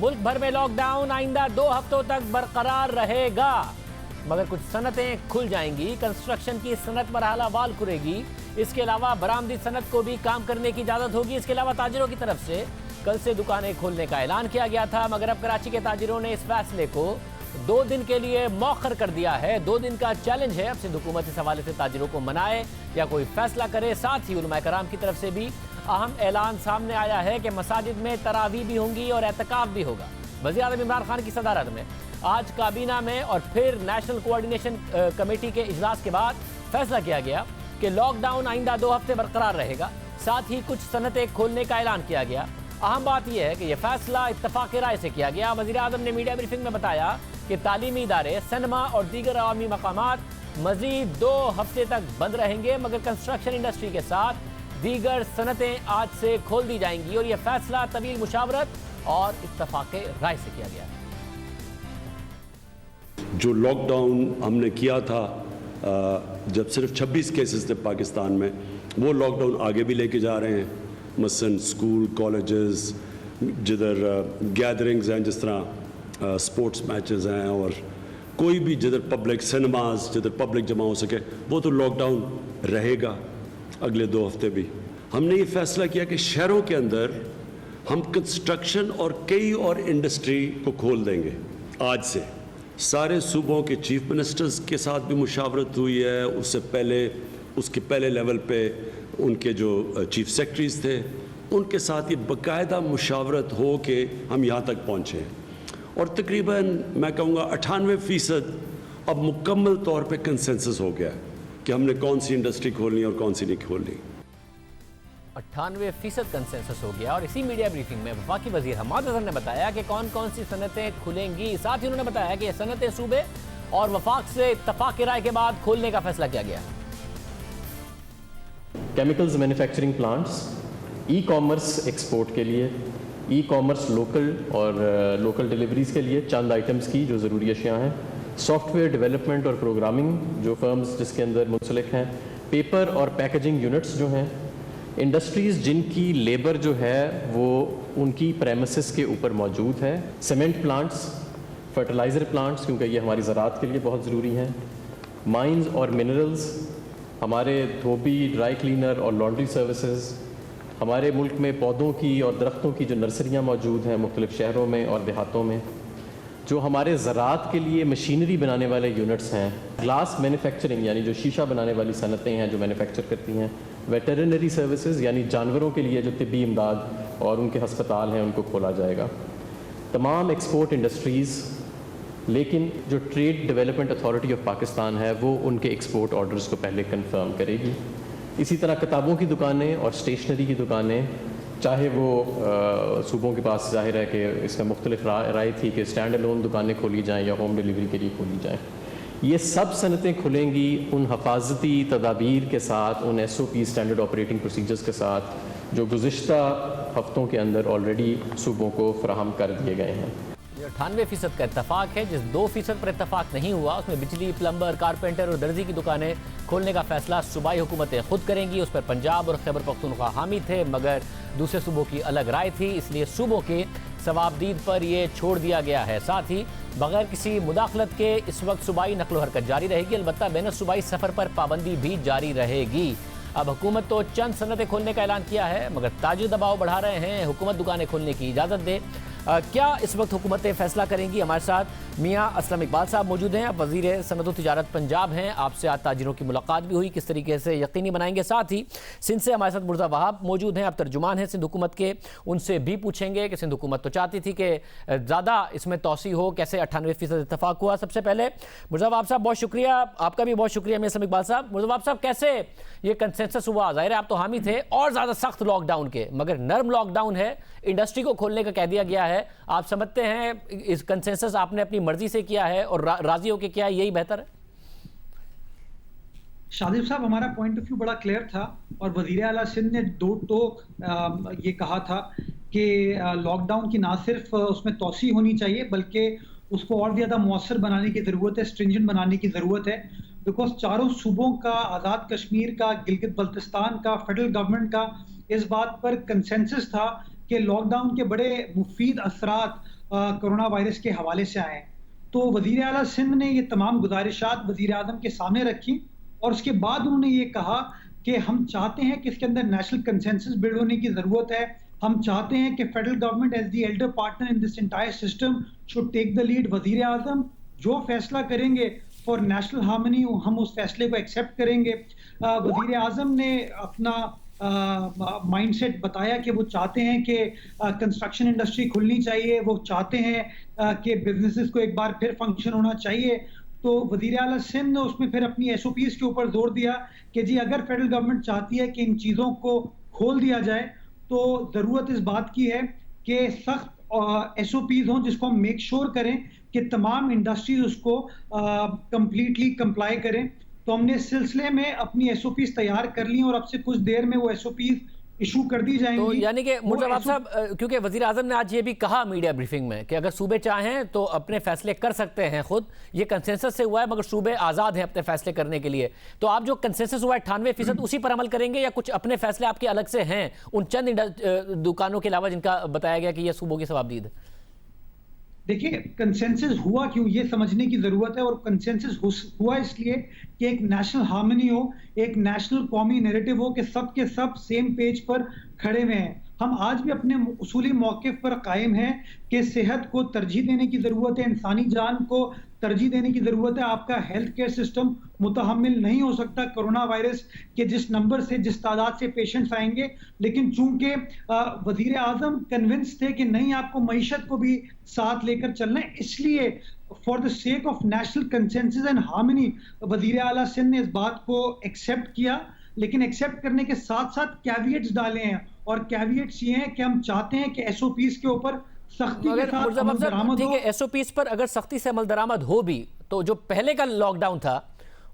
ملک بھر میں lock down آئندہ 2 ہفتوں تک برقرار رہے گا، مگر کچھ صنعتیں کھل جائیں گی۔ کنسٹرکشن کی صنعت مرحلہ وال کھلے گی، اس کے علاوہ برآمدی صنعت کو بھی کام کرنے کی اجازت ہوگی۔ اس کے علاوہ تاجروں کی طرف سے کل سے دکانیں کھولنے کا اعلان کیا گیا تھا، مگر اب کراچی کے تاجروں نے اس فیصلے کو 2 دن کے لیے مؤخر کر دیا ہے۔ 2 دن کا چیلنج ہے، اب سندھ حکومت اس حوالے سے تاجروں کو منائے یا کوئی فیصلہ کرے۔ ساتھ ہی علماء کرام کی طرف سے بھی اہم اعلان سامنے آیا ہے کہ مساجد میں تراویح بھی ہوں گی اور اعتکاف بھی ہوگا۔ وزیر اعظم عمران خان کی صدارت میں آج کابینہ میں اور پھر نیشنل کوارڈینیشن کمیٹی کے اجلاس کے بعد فیصلہ کیا گیا کہ لاک ڈاؤن آئندہ 2 ہفتے برقرار رہے گا۔ ساتھ ہی کچھ صنعتیں کھولنے کا اعلان کیا گیا۔ اہم بات یہ ہے کہ یہ فیصلہ اتفاق رائے سے کیا گیا۔ وزیر اعظم نے میڈیا بریفنگ میں بتایا کہ تعلیمی ادارے، سینما اور دیگر عوامی مقامات مزید 2 ہفتے تک بند رہیں گے، مگر کنسٹرکشن انڈسٹری کے ساتھ دیگر صنعتیں آج سے کھول دی جائیں گی، اور یہ فیصلہ طویل مشاورت اور اتفاق رائے سے کیا گیا ہے۔ جو لاک ڈاؤن ہم نے کیا تھا جب صرف 26 کیسز تھے پاکستان میں، وہ لاک ڈاؤن آگے بھی لے کے جا رہے ہیں۔ مثلاً اسکول، کالجز، جدھر گیدرنگز ہیں، جس طرح سپورٹس میچز ہیں، اور کوئی بھی جدھر پبلک سینماز، جدھر پبلک جمع ہو سکے، وہ تو لاک ڈاؤن رہے گا اگلے 2 ہفتے بھی۔ ہم نے یہ فیصلہ کیا کہ شہروں کے اندر ہم کنسٹرکشن اور کئی اور انڈسٹری کو کھول دیں گے آج سے۔ سارے صوبوں کے چیف منسٹرز کے ساتھ بھی مشاورت ہوئی ہے، اس کے پہلے لیول پہ ان کے جو چیف سیکرٹریز تھے ان کے ساتھ یہ باقاعدہ مشاورت ہو کے ہم یہاں تک پہنچے ہیں، اور تقریباً میں کہوں گا 98% اب مکمل طور پہ کنسنسس ہو گیا ہے کہ ہم نے کون سی انڈسٹری کھولنی اور کون سی نہیں کھولنی۔ 98% کنسنسس ہو گیا، اور اسی میڈیا بریفنگ میں وفاقی وزیر حماد اظہر نے بتایا کہ کون کون سی صنعتیں کھلیں گی۔ ساتھ ہی انہوں نے بتایا کہ یہ صنعتیں صوبے اور وفاق سے اتفاق رائے کے بعد کھولنے کا فیصلہ کیا گیا ہے۔ Chemicals manufacturing plants, e commerce export کے لیے، ای کامرس لوکل اور لوکل ڈیلیوریز کے لیے چند آئٹمز کی جو ضروری اشیاء ہیں، سافٹ ویئر ڈیولپمنٹ اور پروگرامنگ جو فرمز جس کے اندر منسلک ہیں، پیپر اور پیکیجنگ یونٹس جو ہیں، انڈسٹریز جن کی لیبر جو ہے وہ ان کی پریمسز کے اوپر موجود ہے، سیمنٹ پلانٹس، فرٹیلائزر پلانٹس کیونکہ یہ ہماری زراعت کے لیے بہت ضروری ہیں، مائنز اور منرلز، ہمارے دھوبی، ڈرائی کلینر اور لانڈری سروسز، ہمارے ملک میں پودوں کی اور درختوں کی جو نرسریاں موجود ہیں مختلف شہروں میں اور دیہاتوں میں، جو ہمارے زراعت کے لیے مشینری بنانے والے یونٹس ہیں، گلاس مینوفیکچرنگ یعنی جو شیشہ بنانے والی صنعتیں ہیں جو مینوفیکچر کرتی ہیں، ویٹرنری سروسز یعنی جانوروں کے لیے جو طبی امداد اور ان کے ہسپتال ہیں ان کو کھولا جائے گا، تمام ایکسپورٹ انڈسٹریز، لیکن جو trade development authority of Pakistan ہے وہ ان کے ایکسپورٹ آرڈرز کو پہلے کنفرم کرے گی۔ اسی طرح کتابوں کی دکانیں اور اسٹیشنری کی دکانیں، چاہے وہ صوبوں کے پاس ظاہر ہے کہ اس کا مختلف رائے تھی کہ اسٹینڈ الون دکانیں کھولی جائیں یا ہوم ڈیلیوری کے لیے کھولی جائیں، یہ سب صنعتیں کھلیں گی ان حفاظتی تدابیر کے ساتھ، ان ایس او پی اسٹینڈرڈ آپریٹنگ پروسیجرز کے ساتھ جو گزشتہ ہفتوں کے اندر آلریڈی صوبوں کو فراہم کر دیے گئے ہیں۔ 98% کا اتفاق ہے، جس 2% پر اتفاق نہیں ہوا اس میں بجلی، پلمبر، کارپینٹر اور درزی کی دکانیں کھولنے کا فیصلہ صوبائی حکومتیں خود کریں گی۔ اس پر پنجاب اور خیبر پختونخوا حامی تھے، مگر دوسرے صوبوں کی الگ رائے تھی، اس لیے صوبوں کے ثوابدید پر یہ چھوڑ دیا گیا ہے۔ ساتھ ہی بغیر کسی مداخلت کے اس وقت صوبائی نقل و حرکت جاری رہے گی، البتہ بین الصوبائی سفر پر پابندی بھی جاری رہے گی۔ اب حکومت تو چند صنعتیں کھولنے کا اعلان کیا ہے، مگر تاجر دباؤ بڑھا رہے ہیں حکومت دکانیں کھولنے کی اجازت دے۔ کیا اس وقت حکومتیں فیصلہ کریں گی؟ ہمارے ساتھ میاں اسلم اقبال صاحب موجود ہیں، آپ وزیر صنعت و تجارت پنجاب ہیں، آپ سے آج تاجروں کی ملاقات بھی ہوئی، کس طریقے سے یقینی بنائیں گے؟ ساتھ ہی سندھ سے ہمارے ساتھ مرزا وہاب موجود ہیں، آپ ترجمان ہیں سندھ حکومت کے، ان سے بھی پوچھیں گے کہ سندھ حکومت تو چاہتی تھی کہ زیادہ اس میں توسیع ہو، کیسے 98% اتفاق ہوا؟ سب سے پہلے مرزا وہاب صاحب بہت شکریہ، آپ کا بھی بہت شکریہ میاں اسلم اقبال صاحب۔ مرزا وہاب صاحب کیسے یہ کنسنسس ہوا؟ ظاہر ہے آپ تو حامی تھے اور زیادہ سخت لاک ڈاؤن کے، مگر نرم لاک ڈاؤن ہے، انڈسٹری کو کھولنے کا کہہ دیا گیا ہے، آپ سمجھتے ہیں اس کنسنسس آپ نے اپنی مرضی سے کیا ہے اور راضی ہو کے کیا ہے، یہی بہتر ہے؟ شادب صاحب، ہمارا پوائنٹ آف ویو بڑا کلیئر تھا اور وزیر اعلیٰ سندھ نے 2 ٹوک یہ کہا تھا کہ لاک ڈاؤن کی نہ صرف اس میں توسیع ہونی چاہیے بلکہ اس کو اور زیادہ مؤثر بنانے کی ضرورت ہے، اسٹرنجنٹ بنانے کی ضرورت ہے، بیکاز چاروں صوبوں کا، آزاد کشمیر کا، گلگت بلتستان کا، فیڈرل گورنمنٹ کا اس بات پر کنسنسس تھا کہ لاک ڈاؤن کے بڑے مفید اثرات कोरोना वायरस के हवाले से आए हैं। तो वज़ीर आला सिंध ने ये तमाम गुजारिशात वज़ीर आज़म के सामने रखी और उसके बाद उन्होंने ये कहा कि हम चाहते हैं कि इसके अंदर नेशनल कंसेंसस बिल्ड होने की ज़रूरत है। हम चाहते हैं कि federal government as the elder partner in this entire system should take the lead. वज़ीर आज़म जो फैसला करेंगे फॉर नेशनल हार्मनी हम उस फैसले को एक्सेप्ट करेंगे। वज़ीर आज़म ने अपना माइंडसेट बताया कि वो चाहते हैं कि कंस्ट्रक्शन इंडस्ट्री खुलनी चाहिए, वो चाहते हैं कि बिजनेसेस को एक बार फिर फंक्शन होना चाहिए। तो वज़ीर आला सिंध ने उसमें फिर अपनी एसओपीज के ऊपर जोर दिया कि जी अगर फेडरल गवर्नमेंट चाहती है कि इन चीज़ों को खोल दिया जाए तो ज़रूरत इस बात की है कि सख्त एसओपीज हों जिसको हम मेक श्योर करें कि तमाम इंडस्ट्रीज उसको कंप्लीटली कंप्लाई करें। तो हमने इस सिलसिले में अपनी एसओपीज तैयार कर ली और अब से कुछ देर में वो एसओपीज इशू कर दी जाएंगी। तो यानी कि मुर्तज़ा साहब, क्योंकि वज़ीर आज़म ने आज ये भी कहा मीडिया ब्रीफिंग में कि अगर सूबे चाहें तो अपने फैसले कर सकते हैं खुद, ये कंसेंसस से हुआ है मगर सूबे आज़ाद हैं अपने फैसले करने के लिए। तो आप जो कंसेंसस हुआ है 98% उसी पर अमल करेंगे या कुछ अपने फैसले आपके अलग से हैं उन चंद दुकानों के अलावा जिनका बताया गया कि ये सूबों की सवाबदीद है? देखिए, कंसेंसस हुआ क्यों ये समझने की ज़रूरत है और कंसेंसस हुआ इसलिए कि एक नेशनल हार्मनी हो, एक नेशनल कौमी नैरेटिव हो कि सब के सब सेम पेज पर खड़े हुए हैं। हम आज भी अपने उसूली मौक़िफ़ पर कायम हैं कि सेहत को तरजीह देने की ज़रूरत है, इंसानी जान को तरजीह देने की ज़रूरत है। आपका हेल्थ केयर सिस्टम मुतहम्मिल नहीं हो सकता कोरोना वायरस के जिस नंबर से, जिस तादाद से पेशेंट्स आएंगे। लेकिन चूंकि वज़ीर आज़म कन्विंस थे कि नहीं, आपको मईशत को भी साथ लेकर चलना है, इसलिए for the sake of national consensus and harmony वज़ीर आला सिंध ने इस बात को एक्सेप्ट किया। लेकिन एक्सेप्ट करने के साथ साथ कैविएट्स डाले हैं और कैविएट्स ये हैं कि हम चाहते हैं कि एसओपीज के ऊपर सख्ती के साथ अमल दरामद हो। एसओपीज पर अगर सख्ती से अमल दरामद हो भी तो जो पहले का लॉकडाउन था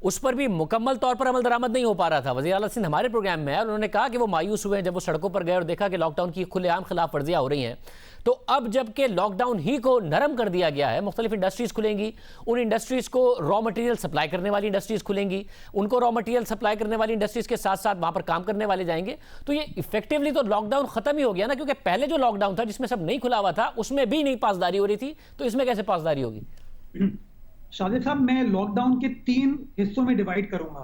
उस पर भी मुकम्मल तौर पर अमल दरामद नहीं हो पा रहा था। वज़ीर आला सिंध हमारे प्रोग्राम में है और उन्होंने कहा कि वो मायूस हुए जब वो सड़कों पर गए और देखा कि लॉकडाउन की खुलेआम खिलाफ वर्जियाँ हो रही हैं। तो अब जबकि लॉकडाउन ही को नरम कर दिया गया है, मुख्तलिफ इंडस्ट्रीज़ खुलेंगी, उन इंडस्ट्रीज़ को रॉ मटेरियल सप्लाई करने वाली इंडस्ट्रीज़ खुलेंगी, उनको रॉ मटेरियल सप्लाई करने वाली इंडस्ट्रीज़ के साथ साथ वहाँ पर काम करने वाले जाएंगे। तो ये इफेक्टिवली तो लॉकडाउन ख़त्म ही हो गया ना, क्योंकि पहले जो लॉकडाउन था जिसमें सब नहीं खुला हुआ था उसमें भी नहीं पासदारी हो रही थी, तो इसमें कैसे पासदारी होगी? शादिर साहब, मैं लॉकडाउन के 3 हिस्सों में डिवाइड करूंगा।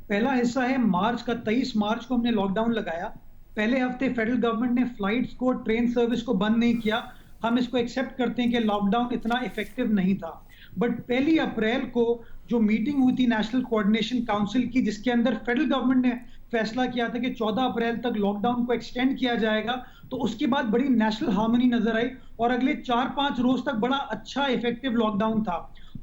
पहला हिस्सा है मार्च का, 23 मार्च को हमने लॉकडाउन लगाया। पहले हफ्ते फेडरल गवर्नमेंट ने फ्लाइट्स को, ट्रेन सर्विस को बंद नहीं किया। हम इसको एक्सेप्ट करते हैं कि लॉकडाउन इतना इफेक्टिव नहीं था। बट 1 अप्रैल को जो मीटिंग हुई थी नेशनल कोऑर्डिनेशन काउंसिल की, जिसके अंदर फेडरल गवर्नमेंट ने फैसला किया था कि 14 अप्रैल तक लॉकडाउन को एक्सटेंड किया जाएगा, तो उसके बाद बड़ी नेशनल हार्मनी नजर आई और अगले 4-5 रोज तक बड़ा अच्छा इफेक्टिव लॉकडाउन था।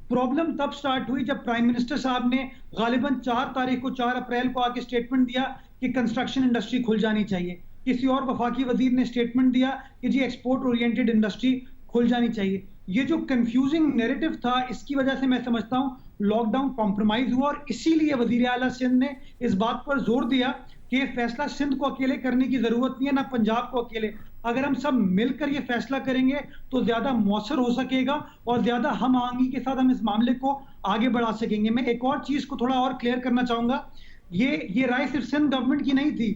प्रॉब्लम तब स्टार्ट हुई जब प्राइम मिनिस्टर साहब ने गालिबन 4 अप्रैल को आके स्टेटमेंट दिया कि कंस्ट्रक्शन इंडस्ट्री खुल जानी चाहिए। किसी और वफाकी वजीर ने स्टेटमेंट दिया कि जी एक्सपोर्ट ओरिएंटेड इंडस्ट्री खुल जानी चाहिए। ये जो कंफ्यूजिंग नैरेटिव था, इसकी वजह से मैं समझता हूँ लॉकडाउन कॉम्प्रोमाइज हुआ और इसीलिए वजीर आला सिंध ने इस बात पर जोर दिया कि ये फैसला सिंध को अकेले करने की जरूरत नहीं है, ना पंजाब को अकेले। अगर हम सब मिलकर ये फैसला करेंगे तो ज्यादा मौसर हो सकेगा और ज्यादा हम आंगी के साथ हम इस मामले को आगे बढ़ा सकेंगे। मैं एक और चीज को थोड़ा और क्लियर करना चाहूंगा, ये राय सिर्फ सिंध गवर्नमेंट की नहीं थी,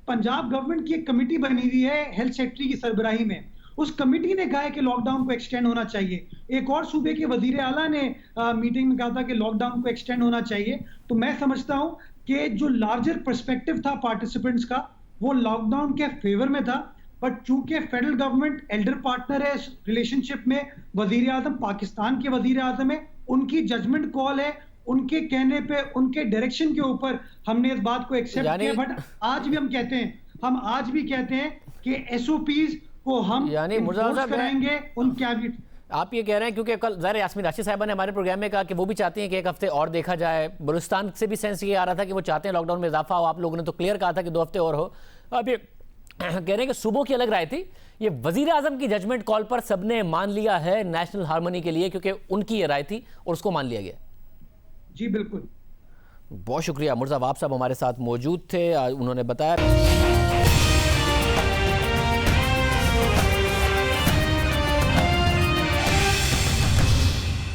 पंजाब गवर्नमेंट की एक कमेटी बनी हुई है हेल्थ सेक्रेटरी की सरबराही में। उस कमेटी ने कहा है कि लॉकडाउन को एक्सटेंड होना चाहिए। एक और सूबे के वजीर आला ने मीटिंग में कहा था कि लॉकडाउन को एक्सटेंड होना चाहिए। तो मैं समझता हूं कि जो लार्जर पर्सपेक्टिव था पार्टिसिपेंट्स का, वो लॉकडाउन के फेवर में था। बट चूंकि फेडरल गवर्नमेंट एल्डर पार्टनर है इस रिलेशनशिप में, वजीर आजम पाकिस्तान के वजीर आजम है, उनकी जजमेंट कॉल है, उनके कहने पे, उनके डायरेक्शन के ऊपर हमने इस बात को एक्सेप्ट किया। बट आज भी हम कहते हैं कि एसओपीज को हम इन्फोर्स कराएंगे उन कैबिनेट। आप ये कह रहे हैं क्योंकि कल ज़ाहिर यास्मीन राशिद साहिबा ने हमारे प्रोग्राम में कहा कि वो भी चाहती हैं कि 1 हफ्ते और देखा जाए। बलूचिस्तान से भी सेंस ये आ रहा था कि वो चाहते हैं लॉकडाउन में इजाफा हो। आप लोगों ने तो क्लियर कहा था कि 2 हफ्ते और हो। अब ये कह रहे हैं कि सूबों की अलग राय थी, ये वजीर आजम की जजमेंट कॉल पर सबने मान लिया है नेशनल हार्मनी के लिए, क्योंकि उनकी ये राय थी और उसको मान लिया गया। जी बिल्कुल, बहुत शुक्रिया। मुर्तज़ा वाब साहब हमारे साथ मौजूद थे, उन्होंने बताया।